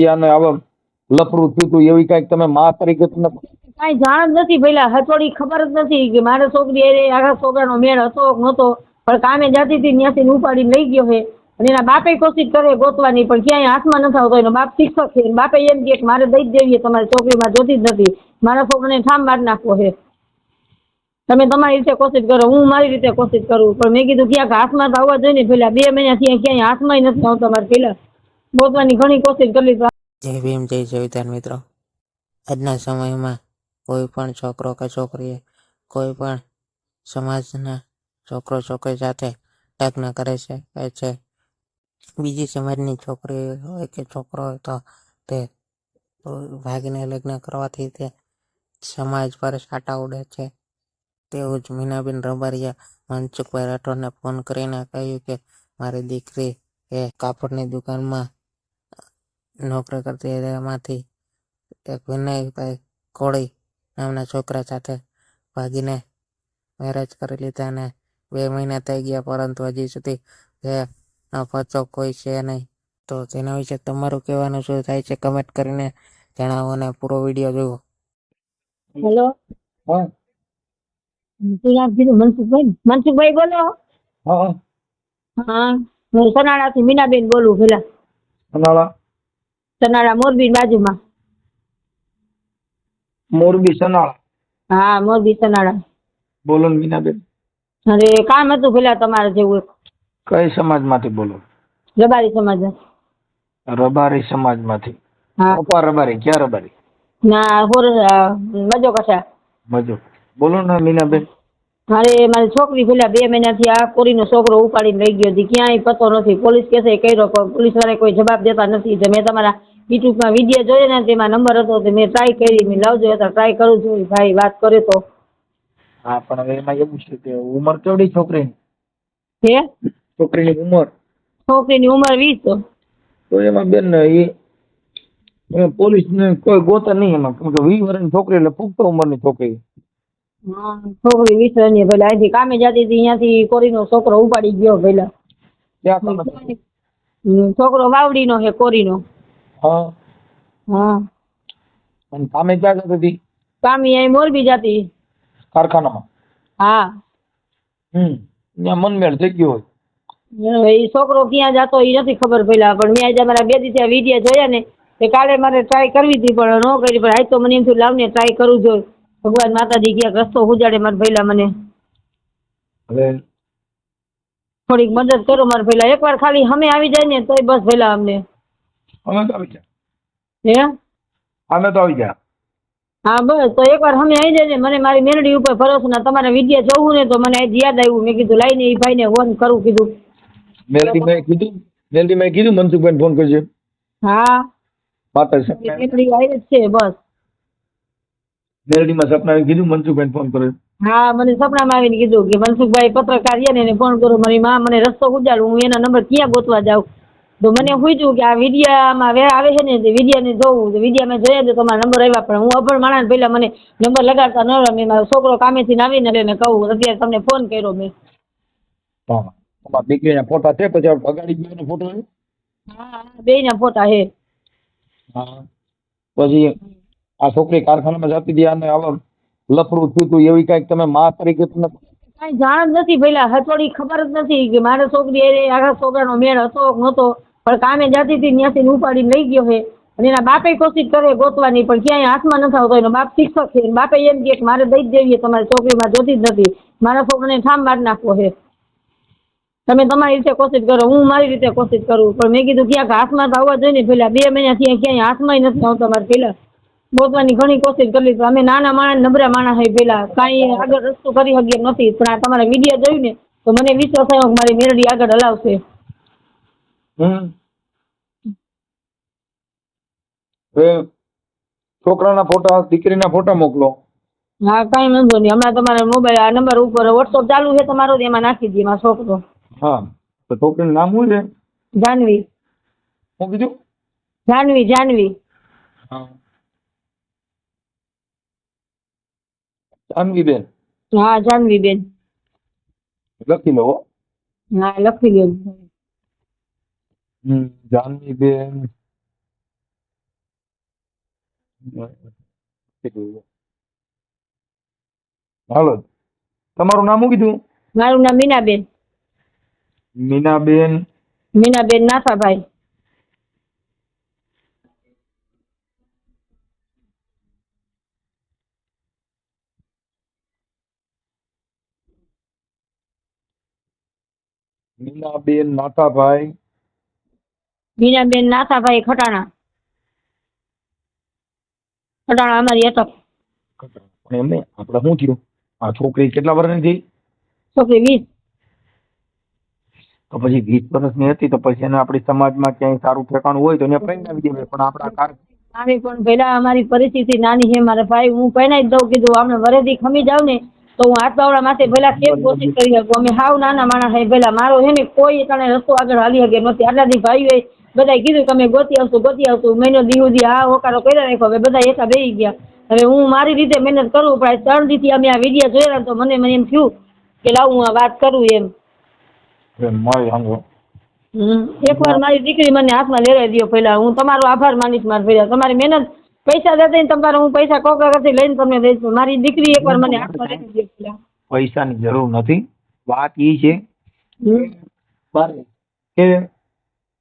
અને આવા લફડું થયું હતું એવી કઈક તમે માં તરીકે તમને કાંઈ જાણ જ નથી પેલા હથોડી ખબર જ નથી કે મારે છોકરી એ આખા છોકરાનો મેળ હતો કે નહોતો પણ કામે જતી હતી ત્યાંથી ઉપાડીને લઈ ગયો છે અને એના બાપે કોશિશ કરે ગોતવાની પણ ક્યાંય હાથમાં નથી આવતો. એનો બાપ શિક્ષક છે બાપે એમ કહે કે મારે દઈ જ દેવી તમારી છોકરીમાં જોતી જ નથી, મારા છોકરાને ઠામ મારી નાખવો છે, તમે તમારી રીતે કોશિશ કરો હું મારી રીતે કોશિશ કરું. પણ મેં કીધું ક્યાંક હાથમાં તો આવવા જોઈએ ને પેલા 2 મહિનાથી ક્યાંય હાથમાં નથી આવતો. મારે પેલા ગોતવાની ઘણી કોશિશ કરી. જય ભીમ, જય સંવિધાન મિત્રો. આજના સમયમાં કોઈ પણ છોકરો કે છોકરી કોઈ પણ સમાજના છોકરો છોકરી સાથે લગ્ન કરે છે બીજી સમાજની છોકરી હોય કે છોકરો હોય તો તે ભાગીને લગ્ન કરવાથી તે સમાજ પર છાંટા ઉડે છે. તેવું જ મીનાબેન રબારિયા મનસુખભાઈ રાઠોડને ફોન કરીને કહ્યું કે મારી દીકરી એ કાપડની દુકાનમાં નોકરી કરતી એમાંથી એક વિનયભાઈ કોળી નામના છોકરા સાથે ભાગીને મેરેજ કરી લીધા અને 2 મહિના થઈ ગયા પરંતુ હજી સુધી એ પતો કોઈ છે નહીં. તો તેના વિશે તમારું કહેવાનું શું થાય છે કમેન્ટ કરીને જણાવો અને પૂરો વિડીયો જુઓ. હેલો, હા શું નામ કીધું? મનસુખભાઈ બોલો. હા હા, હું સનાળાથી મીનાબેન બોલું. પેલા સનાળા સનાળા મોરબી બાજુમાં. મોરબી સનાળા. હા, મોરબી સનાળા. બોલો ને મીનાબેન. અરે કામ હતું પેલા તમારે જેવું. કઈ સમાજમાંથી બોલો? રબારી સમાજ. રબારી સમાજમાંથી. હા. ઓપા રબારી ક્યાં રબારી? ના મજો કશા. મજો. બોલો ને મીનાબેન. મારી છોકરી પેલા 2 મહિનાથી આ કોરીનો છોકરો ઉપાડીને લઈ ગયો હતી, ક્યાંય પતો નથી. પોલીસ કેસે કર્યો પણ પોલીસ વાળા કોઈ જવાબ દેતા નથી. મેં તમારા યુટ્યુબમાં વિડીયો જોયો ને તેમાં નંબર હતો તો મેં ટ્રાય કરી. મેં લાવજો હતા ટ્રાય કરું છું ભાઈ વાત કરે તો. હા પણ હવે એમાં એવું છે કે ઉંમર કેવડી છોકરીની? હે? છોકરીની ઉંમર? છોકરીની ઉંમર 20. તો એમાં બેન એ પોલીસ ને કોઈ ગોતા નહીં એમાં, કેમ કે 20 વર્ષની છોકરી એટલે પુખ્ત ઉંમરની છોકરી. હા, છોકરી 20 વર્ષની. પેલા અહીંથી કામે જતી હતી ત્યાંથી કોરીનો છોકરો ઉપાડી ગયો પેલા. ક્યાં કામ હતું? છોકરો વાવડીનો છે કોરીનો. હા. હા. અને કામે ક્યાં જતી હતી? કામી અહીં મોરબી જતી. કારખાનામાં? હા. ત્યાં મનમેળ થઈ ગયો હોય. એ છોકરો ક્યાં જતો એ નથી ખબર પેલા, પણ મેં આજે મારા 2 દિવસ વિડીયો જોયા ને તે કાલે મારે ટ્રાય કરવી હતી પણ ન કરી. પણ આજ તો મને એમ થયું લાવને ટ્રાય કરું જોઈએ. ભગવાન માતાજી ક્યાંક રસ્તો ઉજાડે મારા ભઈલા મને. હવે થોડીક મદદ કરો મારા ભઈલા. એકવાર ખાલી અમે આવી જાય ને તોય બસ ભઈલા અમને. અમે તો આવી જા. હે? અમે તો આવી જા. હા બસ તો એકવાર અમે આવી જાય ને મને મારી મેરડી ઉપર ભરોસો ના. તમારા વિડીયો જોવું ને તો મને આજ યાદ આવ્યું. મેં કીધું લાઈને એ ભાઈને ફોન કરું કીધું. મેલડીમાં કીધું મનસુખભાઈ ફોન કરજો. હા માતા મેરડી આવી જ છે બસ. મેલડીમાં સપનાને કીધું મનસુખભાઈ ફોન કરે. હા, મને સપનામાં આવીને કીધું કે મનસુખભાઈ પત્રકાર છે ને એને ફોન કરો. મારી માં મને રસ્તો ઉજાડું, હું એના નંબર ક્યાં ગોતવા જાઉં. તો મને પૂછ્યું કે આ વિડીયામાં આવે છે ને તે વિડીયાને જોવું. વિડીયામાં જોયા તો તમારા નંબર આવ્યા પણ હું અભણ માણસ પહેલા મને નંબર લગાડતા ન રમે. મારો છોકરો કામેથી આવીને એને કહું અત્યારે તમને ફોન કર્યો મેં. હા તમારા દીકરીના ફોટા છે પછી અગાડી ગયો ફોટો? હા, 2ના ફોટા હે. હા પછી આ છોકરી કારખાનામાં જતી હતી અને આવા લફડું થયું હતું એવી કઈક તમે માં તરીકે તમને કાંઈ જાણ જ નથી પેલા હથોડી ખબર જ નથી કે મારે છોકરી એ આખા છોકરાનો મેળ હતો કે નહોતો પણ કામે જતી હતી ત્યાંથી ઉપાડીને લઈ ગયો છે અને એના બાપે કોશિશ કરે ગોતવાની પણ ક્યાંય હાથમાં નથી આવતો. એનો બાપ શિક્ષક છે બાપે એમ કહે કે મારે દઈ જ દેવી તમારી છોકરીમાં જોતી જ નથી, મારા છોકરાને ઠામ મારી નાખવો છે, તમે તમારી રીતે કોશિશ કરો હું મારી રીતે કોશિશ કરું. પણ મેં કીધું ક્યાંક હાથમાં તો આવવા જોઈએ ને પેલા 2 મહિનાથી ક્યાંય હાથમાં નથી આવતો. મારે પેલા ગોતવાની ઘણી કોશિશ કરી પણ અમે નાના માણસ નબળા માણસ હોય પેલા કાંઈ આગળ રસ્તો કરી શકીએ નથી. પણ આ તમારા વિડીયો જોયું ને તો મને વિશ્વાસ થયો કે મારી મેરડી આગળ હલાવશે. છોકરાના ફોટા દીકરીના ફોટા મોકલો. હા કાંઈ વાંધો નહીં. હમણાં તમારા મોબાઈલ આ નંબર ઉપર વોટ્સઅપ ચાલુ છે તમારો એમાં નાખી દઈએ મારો છોકરો. હા તો છોકરીનું નામ શું છે? જાનવી. શું કીધું? જાનવી. જાનવી. હા જાનવીબેન. હા જાનવીબેન. લખી લો. હા લખી લ્યો. જાનવીબેન હાલો, તમારું નામ શું કીધું? મારું નામ મીનાબેન. મીનાબેન. મીનાબેન નાથાભાઈ. મીનાબેન નાથાભાઈ. મીનાબેન નાથાભાઈ ખટાણા. ખટાણા અમારી અટક. પણ એમને આપણે શું થયું? આ છોકરી કેટલા વર્ષની થઈ? છોકરી 20. તો પછી 20 વર્ષની હતી તો પછી એને આપણી સમાજમાં ક્યાંય સારું ઠેકાણું હોય તો એને પરણાવી દેવાય. પણ આપણા મારી પણ પેલા અમારી પરિસ્થિતિ નાની છે મારા ભાઈ. હું પરણાવી જ દઉં કીધું. અમને વરેથી ખમી જાવ ને તો હું હાથવાળા માથે પેલા કેમ કોશિશ કરી શકું. અમે હાવ નાના માણસ છે પેલા. મારો છે ને કોઈ તને રસ્તો આગળ હાલી શકે નથી. આટલાથી ભાઈઓએ બધાએ કીધું કે અમે ગોતી આવશું. મહિનો દી સુધી આ હોકારો કર્યા રાખ્યો. હવે બધા એકા બેસી ગયા. હવે હું મારી રીતે મહેનત કરું પણ 3 દીથી અમે આ વિડીયો જોયા તો મને એમ થયું કે લાવ હું આ વાત કરું એમ. એકવાર મારી દીકરી મને હાથમાં લેરાઈ દો પહેલા. હું તમારો આભાર માનીશ મારા પહેલા. તમારી મહેનત પૈસા જતા ને તમારે હું પૈસા કોકરાથી લઈને તમને દઈશ. મારી દીકરી એકવાર મને હાથમાં લેરાઈ દો પહેલા. પૈસાની જરૂર નથી. વાત એ છે કે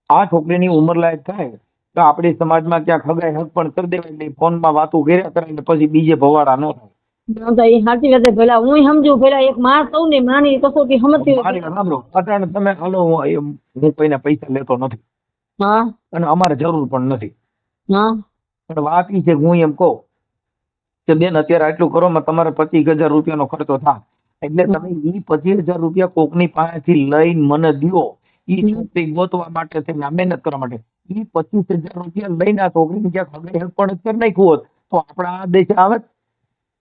આ છોકરીની ઉંમર લાયક થાય તો આપણી સમાજમાં ક્યાંક હગાઈ હક પણ કરી દેવાય. એટલે ફોનમાં વાતો કર્યા કરે ને પછી બીજે ભવાડા ન થાય. એ સાચી વાત પેલા હું સમજુ. પેલા એક માં સૌ ને માની કસોટી સમજતી. મારી વાત સાંભળો. અટાણે તમે હાલો હું કોઈને પૈસા લેતો નથી હા અને અમારે જરૂર પણ નથી. હા પણ વાત એ છે કે હું એમ કહું કે બેન અત્યારે આટલું કરવામાં તમારે 25,000 રૂપિયાનો ખર્ચો થાય. એટલે તમે એ 25,000 રૂપિયા કોકની પાસેથી લઈને મને દો. એ છોકરી ગોતવા માટે થઈને આ મહેનત કરવા માટે. એ 25,000 રૂપિયા લઈને આ છોકરીને ક્યાંક હગાઈ હક પણ કરી નાખ્યું હોત તો આપણા આ દેશ આવે.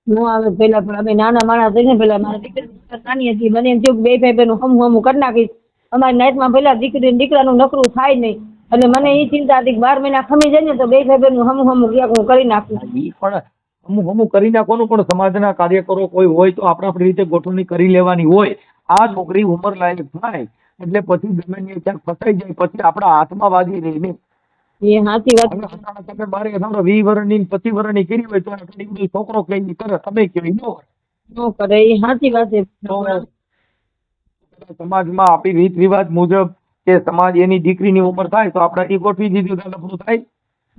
નો આવે પેલા. પણ અમે નાના માણસ થઈને પેલા મારા દીકરી નાની હતી. મને એમ થયું કે બે ભાઈ બહેન હમું કરી નાખીશ. અમારી નાઈટમાં પેલા દીકરી દીકરાનું નકરું થાય નહીં. અને મને એ ચિંતા હતી કે 12 મહિના ખમી જાય ને તો બે ભાઈ બહેન હમું ક્યાંક હું કરી નાખું. એ પણ અમુક કરી નાખવાનું. પણ સમાજના કાર્યકરો કોઈ હોય તો આપણે આપણી રીતે ગોઠવણી કરી લેવાની હોય. આ છોકરી ઉંમર લાયક થાય એટલે પછી ગમે ત્યાં ક્યાંક ફસાઈ જાય પછી આપણા હાથમાં વાગી રહી ને. એ સાચી વાત. તમે બારે 20 વર્ષની 25 વર્ષની કરી હોય તો આટલી બધી છોકરો કઈ કરે તમે કેવી ન કરે. એ સાચી વાત છે. સમાજમાં આપણી રીત રિવાજ મુજબ કે સમાજ એની દીકરીની ઉંમર થાય તો આપણે એ ગોઠવી દીધું તો લફડું થાય.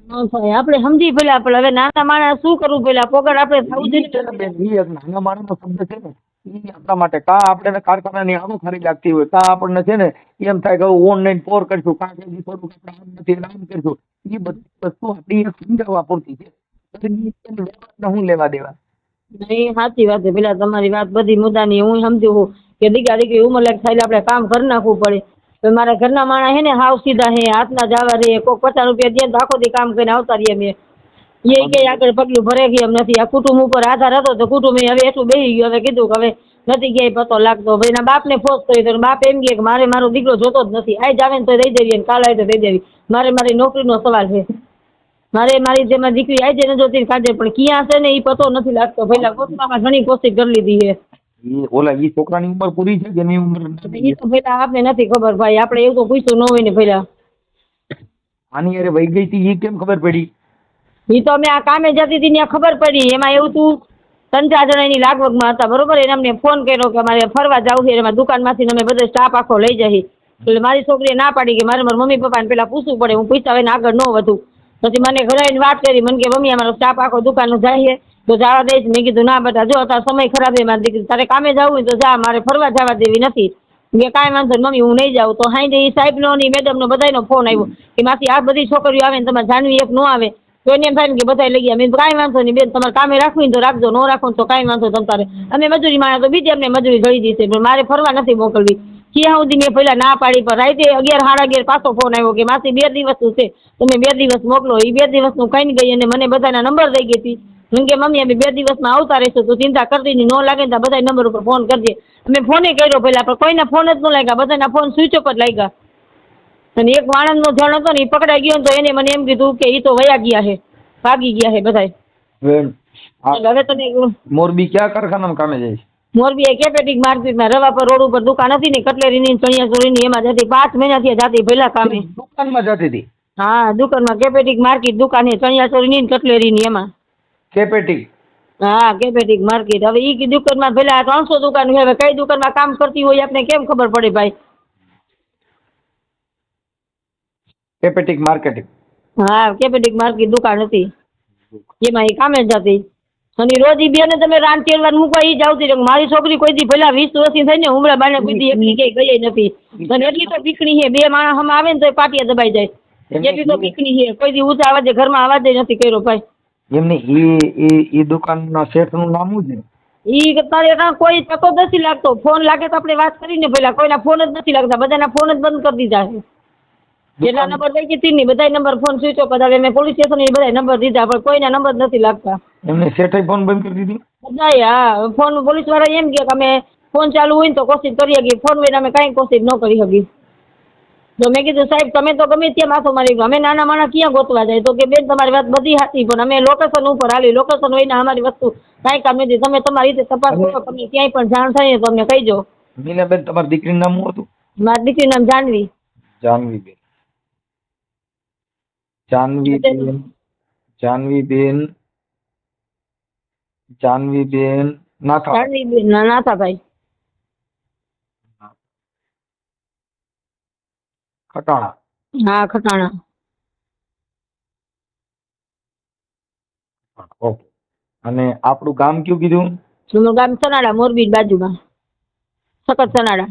ન થાય. આપણે સમજી પેલા પણ હવે નાના માણસ શું કરવું પેલા પોગડ આપણે થવું જોઈએ. નાના માણસનો શબ્દ છે ને એ આપણા માટે કા આપણે કારખાનાની આવક સારી લાગતી હોય કા આપણને છે ને એમ થાય કે ઓનલાઈન પોર કરશું કા કે થોડુંક આપણે આમ નથી આમ કરશું. એ બધી વસ્તુ આપણી સમજાવવા પૂરતી છે. શું લેવા દેવા. નહીં સાચી વાત છે. પેલા તમારી વાત બધી મુદ્દાની હું સમજુ છું કે દીકરી ઉંમર લાયક થાય આપણે કામ કરી નાખવું પડે. તો મારા ઘરના માણસ હે ને હાવ સીધા હે. હાથના જવા રે. કોઈ 50 રૂપિયા દે તો આખો દી કામ કરીને આવતા રહીએ અમે. એ કે આગળ પગલું ભરે ગઈ એમ નથી. આ કુટુંબ ઉપર આધાર હતો તો કુટુંબ હવે એટલું બેસી ગયું. હવે કીધું કે હવે નથી ક્યાંય પતો લાગતો. ભાઈ એના બાપને ફોર્સ કરી તો બાપ એમ કહે કે મારો દીકરો જોતો જ નથી. આજ આવે ને તો દઈ દેવી કાલ આવે તો દઈ દેવી. મારી નોકરીનો સવાલ છે. મારી જેમાં દીકરી આવી જાય ને જોતી કાઢે પણ ક્યાં છે ને એ પતો નથી લાગતો. પહેલા ગોતવામાં ઘણી કોશિશ કરી લીધી છે. એ છોકરાની ઉંમર પૂરી છે કે એની ઉંમર એ તો પેલા આપને નથી ખબર ભાઈ. આપણે એવું તો પૂછ્યું ન હોય ને પેલા. આની યાર વહી ગઈ હતી એ કેમ ખબર પડી? એ તો અમે આ કામે જતી હતી ત્યાં ખબર પડી. એમાં એવું તું 3-4 જણા એની લાગવગમાં હતા બરોબર. એને અમને ફોન કર્યો કે અમારે ફરવા જવું છે. એમાં દુકાનમાંથી અમે બધો સ્ટાફ આખો લઈ જઈએ. એટલે મારી છોકરીએ ના પાડી કે મારે મારા મમ્મી પપ્પાને પેલા પૂછવું પડે. હું પૂછતા હોય ને આગળ ન વધું. પછી મને ઘરે આવીને વાત કરી. મને કે મમ્મી અમારો સ્ટાફ આખો દુકાનનું જાય તો જવા દઈશ. મેં કીધું ના બેટા જો તારો સમય ખરાબ છે મારી દીકરી. તારે કામે જવું હોય તો જા. મારે ફરવા જવા દેવી નથી. મેં કાંઈ વાંધો નહીં મમ્મી હું નહીં જાઉં. તો હાઈ એ સાહેબનો ની મેડમનો બધાનો ફોન આવ્યો કે માસી આ બધી છોકરીઓ આવે ને તમારે જાનવી એક ન આવે તો એને એમ થાય કે બધા લઈ ગયા. મેં કાંઈ વાંધો નહીં બેન તમારે કામે રાખવી તો રાખજો. ન રાખો તો કાંઈ વાંધો તમારે. અમે મજૂરી માણસ તો બીજી અમને મજૂરી જડી જશે પણ મારે ફરવા નથી મોકલવી. ક્યાં સુધી મેં પહેલાં ના પાડી પણ રાતે 11-11:30 પાછો ફોન આવ્યો કે માસી 2 દિવસનું છે તમે 2 દિવસ મોકલો. એ 2 દિવસનું કઈ ગઈ અને મને બધાના નંબર દઈ ગઈ હતી. મેં કે મમ્મી અમે 2 દિવસમાં આવતા રહીશું તો ચિંતા કરતી નહીં. ન લાગે ને તો બધા નંબર ઉપર ફોન કરજે. અમે ફોને કર્યો પહેલાં પણ કોઈના ફોન જ ન લાગ્યા. બધાના ફોન સ્વિચ ઓફ જ લાગ્યા. અને એક વાણંદનો જણ હતો ને એ પકડાઈ ગયો ને તો એને મને એમ કીધું કે એ તો વયા ગયા છે ભાગી ગયા છે બધા. હવે તને મોરબી ક્યાં કારખાનામાં કામે જાય છે? મોરબી કેપેટિક માર્કેટમાં રવાપર રોડ ઉપર દુકાન હતી ને કટલેરીની ચણિયાચોળીની એમાં જતી 5 મહિનાથી જતી પહેલા કામે. દુકાનમાં જતી હતી હા દુકાનમાં કેપેટિક માર્કેટ દુકાન છે ચણિયાચોળીની ને કટલેરીની એમાં. કેપેટી હા કેપેટિક માર્કેટ. હવે ઈ દુકાનમાં પેલા 300 દુકાન છે, હવે કઈ દુકાનમાં કામ કરતી હોય આપણે કેમ ખબર પડે ભાઈ? કેપેટિક માર્કેટિંગ. હા કેપેટિક માર્કેટ દુકાન હતી એમાં એ કામે જ હતી. અને રોજ ઈ બેને તમે રાન તેલવાર મૂકવા ઈ જ આવતી રહે. મારી છોકરી કોઈ દી ભલા 20 વર્ષની થઈ ને ઉમરા બાને કોઈ દી એકલી ક્યાંય ગઈ નથી. અને એટલી તો પીકણી છે, બે માણસ હમ આવે ને તો પાટિયા દબાઈ જાય. એટલી તો પીકણી છે, કોઈ દી ઊંચા અવાજે ઘરમાં અવાજ નથી કર્યો ભાઈ. એમને ઈ દુકાનના શેઠનું નામ શું છે? ઈ તારે કાં કોઈ પતો જ નથી લાગતો. ફોન લાગે તો આપણે વાત કરીને પેલા કોઈના ફોન જ નથી લાગતા, બધાના ફોન જ બંધ કરી દીધા છે. જેટલા નંબર લઈ ગઈ હતી બધા નંબર ફોન સ્વિચ ઓફ હતા. મેં પોલીસ સ્ટેશન બધા નંબર દીધા પણ કોઈના નંબર નથી લાગતા. એમને શેઠે ફોન બંધ કરી દીધી? બધાય હા ફોન પોલીસ વાળા એમ કે અમે ફોન ચાલુ હોય ને તો કોશિશ કરી શકીએ, ફોન હોય અમે કાંઈ કોશિશ ન કરી શકીએ. તો મેં કીધું સાહેબ તમે તો ગમે ત્યાં માથો મારી ગયો, અમે નાના માણસ ક્યાં ગોતવા જાય? તો કે બેન તમારી વાત બધી સાચી પણ અમે લોકેશન ઉપર હાલી, લોકેશન હોય ને અમારી વસ્તુ કાંઈ કામ નથી. તમે તમારી રીતે તપાસ કરો, તમને ક્યાંય પણ જાણ થાય ને તો અમને કહીજો. મીનાબેન તમારી દીકરીનું નામ શું હતું? મારી દીકરીનું નામ જાનવી. જાનવીબેન. જાનવીબેન જાનવીબેન જાનવીબેન નાથા. જાનવીબેન નાથાભાઈ ખટાણા. હા ખટાણા. ઓકે. અને આપણું ગામ કયું કીધું? જૂનું ગામ સનાડા, મોરબી બાજુમાં સખત સનાડા.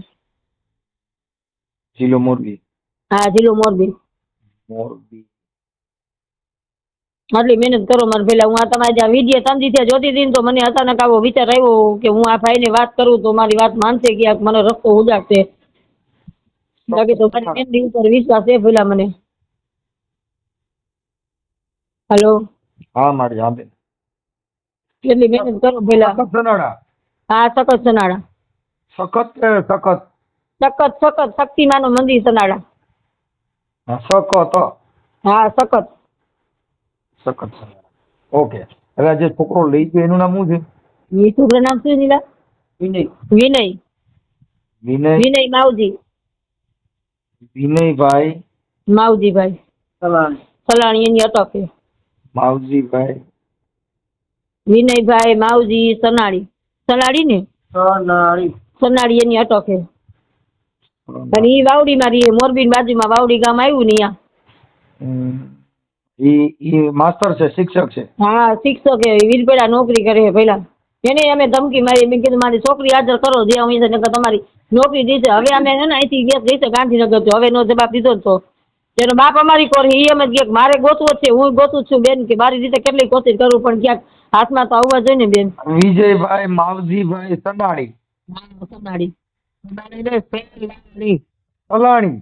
જિલ્લો મોરબી. હા જિલ્લો મોરબી. મોરબી. આટલી મહેનત કરો મારે પેલા. હું આ તમારે જ્યાં વિડીયો 3 દિવસથી જોતી હતી ને તો મને અચાનક આવો વિચાર આવ્યો કે હું આ ભાઈને વાત કરું તો મારી વાત માનશે કે મને રસ્તો ઉજાડશે. બાકી તો મારી ફેમિલી ઉપર વિશ્વાસ છે પેલા મને. હલો. હા મારી હા બેન. કેટલી મહેનત કરો પેલા. સખત સનાડા. હા સખત સનાડા. સખત કે સખત? સખત સખત શક્તિમાનું મંદિર સનાડા. હા સખત. હા સખત. સખત સનાડા. ઓકે. હવે આ જે છોકરો લઈ ગયો એનું નામ શું છે? એ છોકરા નામ શું નીલા? વિનય. વિનય. વિનય. વિનય માવજી. વિનયભાઈ માવજીભાઈ સલાણી. સલાણી એની અટક છે. માવજીભાઈ વિનયભાઈ માવજી સનાળી. સનાળી ને સનાળી. સનાળી એની અટક છે. અને ઈ વાવડીમાં રહીએ, મોરબી બાજુમાં વાવડી ગામ આવ્યું ને અહીંયા. ઈ માસ્ટર છે, શિક્ષક છે? હા શિક્ષક છે, વીરપેડા નોકરી કરે છે પેલા. એને અમે ધમકી મારી, મેં કીધું મારી છોકરી હાજર કરો જે હું છે નકર તમારી નોકરી દીધે. હવે અમે છે ને અહીંથી ગેસ જઈશે ગાંધીનગર તો હવે નો જવાબ દીધો જ તો એનો બાપ અમારી કોર ઈ એમ જ કે મારે ગોતવો છે, હું ગોતું છું બેન કે મારી રીતે કેટલી કોશિશ કરું પણ ક્યાંક હાથમાં તો આવવા જોઈએ ને બેન. વિજયભાઈ માવજીભાઈ સનાળી. સનાળી. સનાળી ને સલાણી. સલાણી.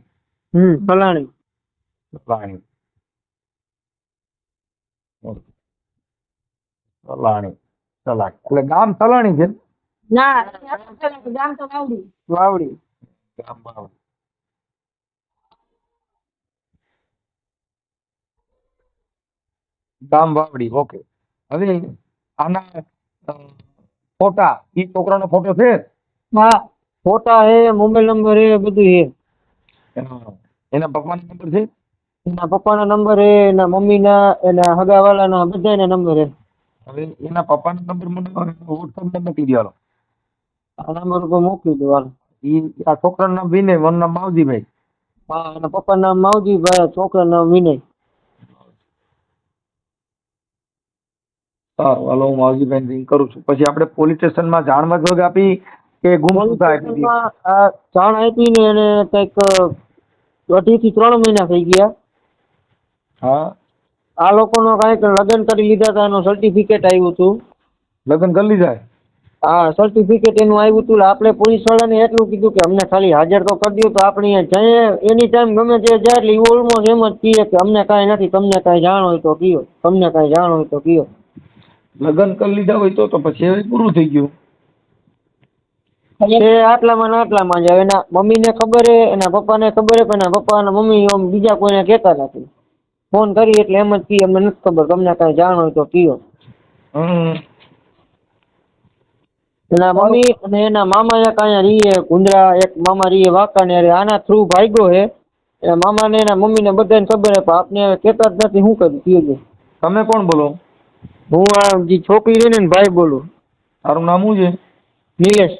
સલાણી. સલાણી. સલાણી. સલાણી એટલે ગામ સલાણી છે? ના ગામ તો વાવડી. વાવડી. ગામ વાવડી. ગામ વાવડી. ઓકે. હવે આના ફોટા, ઈ છોકરાનો ફોટો છે? હા ફોટા હે, મોબાઈલ નંબર હે, બધું હે. એના પપ્પાનો નંબર છે? એના પપ્પાના નંબર હે, એના મમ્મીના, એના હગાવાલાના બધાના નંબર હે. હવે એના પપ્પાનો નંબર મને વોટ્સઅપ મોકલી દો. આ નંબર ઉપર મોકલી દો હાલ. આ છોકરાનું નામ વિનય, મારું નામ માવજીભાઈ. હા એના પપ્પાનું નામ માવજીભાઈ, છોકરાનું નામ વિનય. સારું હાલો હું માવજીભાઈને રિંગ કરું છું. પછી આપણે પોલીસ સ્ટેશનમાં જાણ મતલબ આપી કે ગુમસુદા આપી દીધી? આ જાણ આપી ને એને કંઈક 2.5 થી 3 મહિના થઈ ગયા. હા આ લોકોનો કાંઈક લગ્ન કરી લીધા હતા, એનું સર્ટિફિકેટ આવ્યું હતું. લગ્ન કરી લીધા? હા સર્ટિફિકેટ એનું આવ્યું હતું. આપણે પોલીસ વાળાને એટલું કીધું કે અમને ખાલી હાજર તો કરી દો તો આપણે અહીંયા જઈએ એની ટાઈમ ગમે તે જાય એટલે એ ઓલમોસ્ટ એમ જ કહે કે અમને કાંઈ નથી, તમને કાંઈ જાણ હોય તો કયો, તમને કાંઈ જાણ હોય તો કયો. લગ્ન કરી લીધા હોય તો પછી હવે પૂરું થઈ ગયું. એ આટલામાં ને આટલામાં જ. એના મમ્મીને ખબર હે, એના પપ્પાને ખબર હે, પણ એના પપ્પા અને મમ્મી આમ બીજા કોઈને કહેતા નથી. ફોન કરી એટલે એમ જ કહે અમને નથી ખબર, તમને કાંઈ જાણ હોય તો કયો. એના મમ્મી અને એના મામા એક અહીંયા રહીએ ગુંદરા, એક મામા રહીએ વાંકાનેર. આના થ્રુ ભાગ્યો હે એના મામા ને એના મમ્મી ને બધાને ખબર હે, પણ આપને હવે કહેતા જ નથી. શું કરું કયો? તમે કોણ બોલો? હું આ જે છોકરી છે ને ભાઈ બોલું. તારું નામ શું છે? નિલેશ.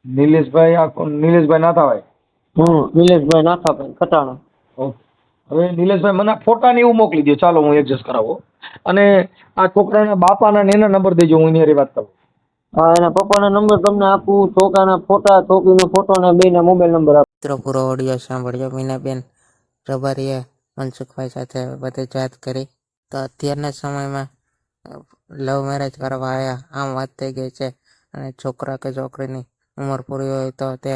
નિલેશભાઈ. આ નિલેશભાઈ નાથાભાઈ? નિલેશભાઈ નાથાભાઈ ખટાણા. ઓકે. હવે નિલેશભાઈ મને ફોટા ને એવું મોકલી દો, ચાલો હું એડજસ્ટ કરાવો. અને આ છોકરાના બાપાના ને એના નંબર દેજો, હું એની હારે વાત કરું. હા, એના પપ્પાના નંબર તમને આપું, છોકરાના ફોટા, છોકરીનો ફોટો ને બેના મોબાઈલ નંબર આપું. મિત્રો પૂરો ઓડિયો સાંભળ્યો. મીનાબેન રબારીએ મનસુખભાઈ સાથે બધી વાત કરી. તો અત્યારના સમયમાં લવ મેરેજ કરવા આવ્યા આમ વાત થઈ ગઈ છે. અને છોકરા કે છોકરીની ઉંમર પૂરી હોય તો તે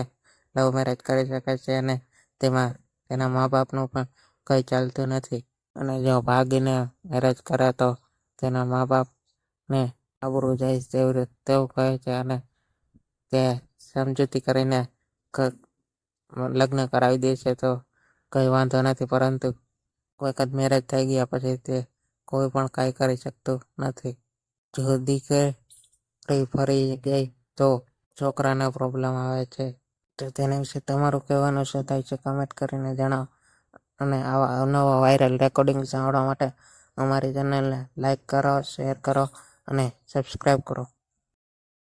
લવ મેરેજ કરી શકે છે, અને તેમાં તેના મા બાપનું પણ કંઈ ચાલતું નથી. અને જો ભાગીને મેરેજ કરે તો તેના મા બાપને આબરૂ જાય તેવું કહે છે. અને તે સમજૂતી કરીને લગ્ન કરાવી દે છે તો કંઈ વાંધો નથી, પરંતુ વખત મેરેજ થઈ ગયા પછી તે કોઈ પણ કાંઈ કરી શકતું નથી. જો દીકરી ફરી ગઈ તો છોકરાને પ્રોબ્લેમ આવે છે. તો તેના વિશે તમારું કહેવાનું શું થાય છે કમેન્ટ કરીને જણાવો. અને આવા અવનવા વાયરલ રેકોર્ડિંગ સાંભળવા માટે અમારી ચેનલને લાઈક કરો, શેર કરો અને સબસ્ક્રાઈબ કરો.